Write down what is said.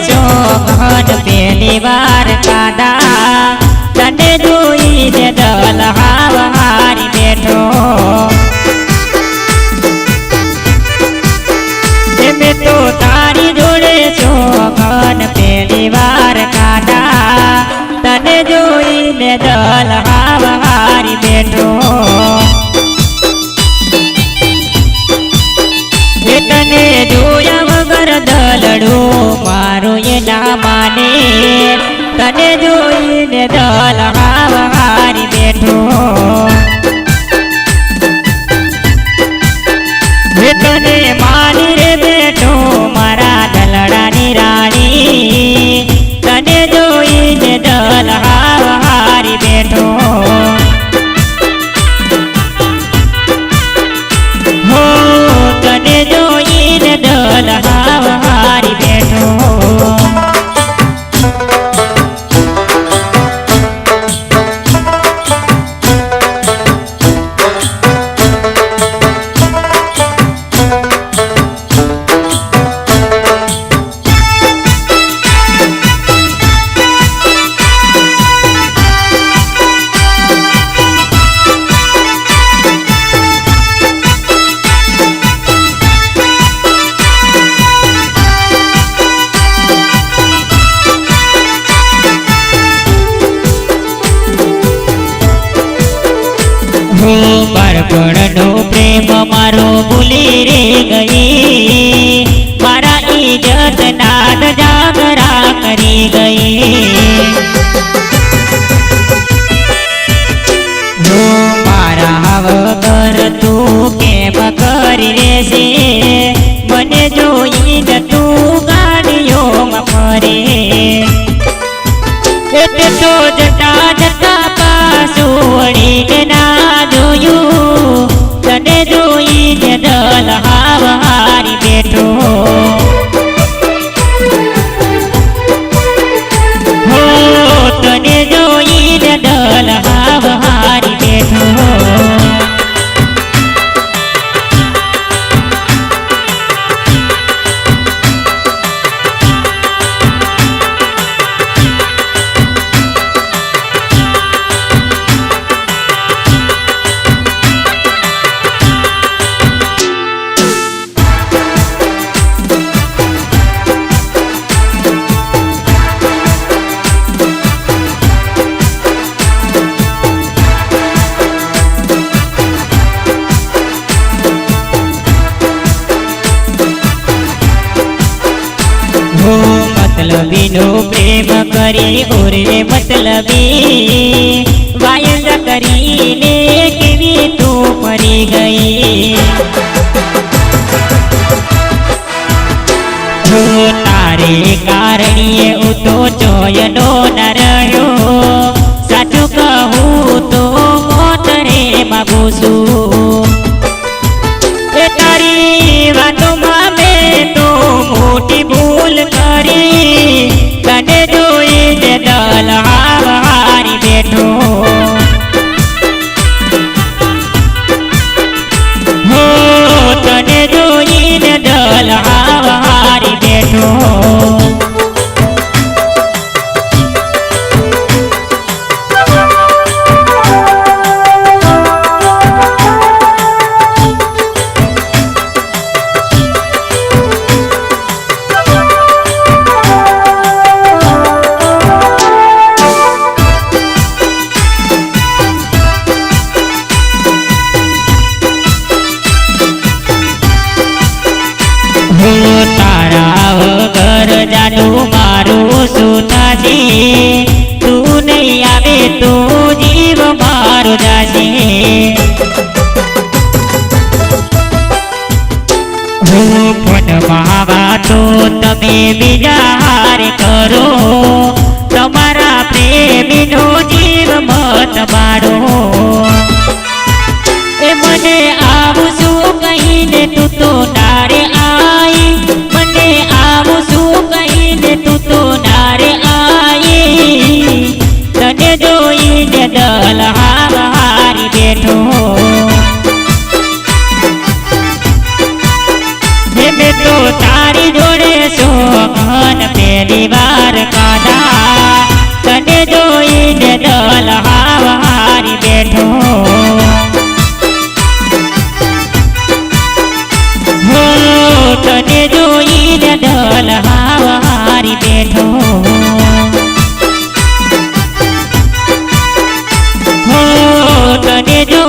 શોભન પહેલી વાર કાદા તને જોઈને દલ હારી બેઠો મેં તો તારી જોડે શોભન પહેલી વાર કાદા તને જોઈને દલ હારી બેઠો તને જોયા વગર દલડું મારું એ ના માને તને જોઈને દલ હારી બેઠો તને માની રે બેઠો મારા દલડાની રાણી તને જોઈને દલ હારી બેઠો હો તને જોઈને દલ હારી બેઠો બાળપણનો પ્રેમ મારો ભૂલી રે ગઈ મારા ઇજ્જત નાદ જાગરા કરી ગઈ મારા વગર તું કેમ કરી રહેશે મને જોઈને તું ગાડીઓમાં ફરે એટલે તો જતા જતા પાછું વળીને ના જોયું તને જોઈને દલ હારી બેઠો હો તને જોઈને દલ હારી બેઠો મતલબીનો પ્રેમ કરી ઓરે મતલબી વાયંદ કરીને કેવી તું મરી ગઈ તારે કારણીએ હું તો ચોયનો ન રહ્યો સાચું કહું તો મોત રે માગું છું તારી વાતોમાં મેં તો મોટી ભૂલ કરી તને જોઈને દલ હારી બેઠો હો તને જોઈને દલ હારી બેઠો તારા વગર જાનું મારું સુતાજી તું નહીં આવે તો જીવ મારો જાશે ફોનમાં વાતો તમે બીજા હારે કરો તમારા પ્રેમીનો જીવ મત મારો એ મને આવું શું કહીને તું તો નારે આઈ મને આવું શું કહીને તું તો નારે આઈ તને જોઈને દલ હારી બેઠો મેં તો તારી જોડે શોભન પહેલી વલહાવા હારી બેઠો હો તને જો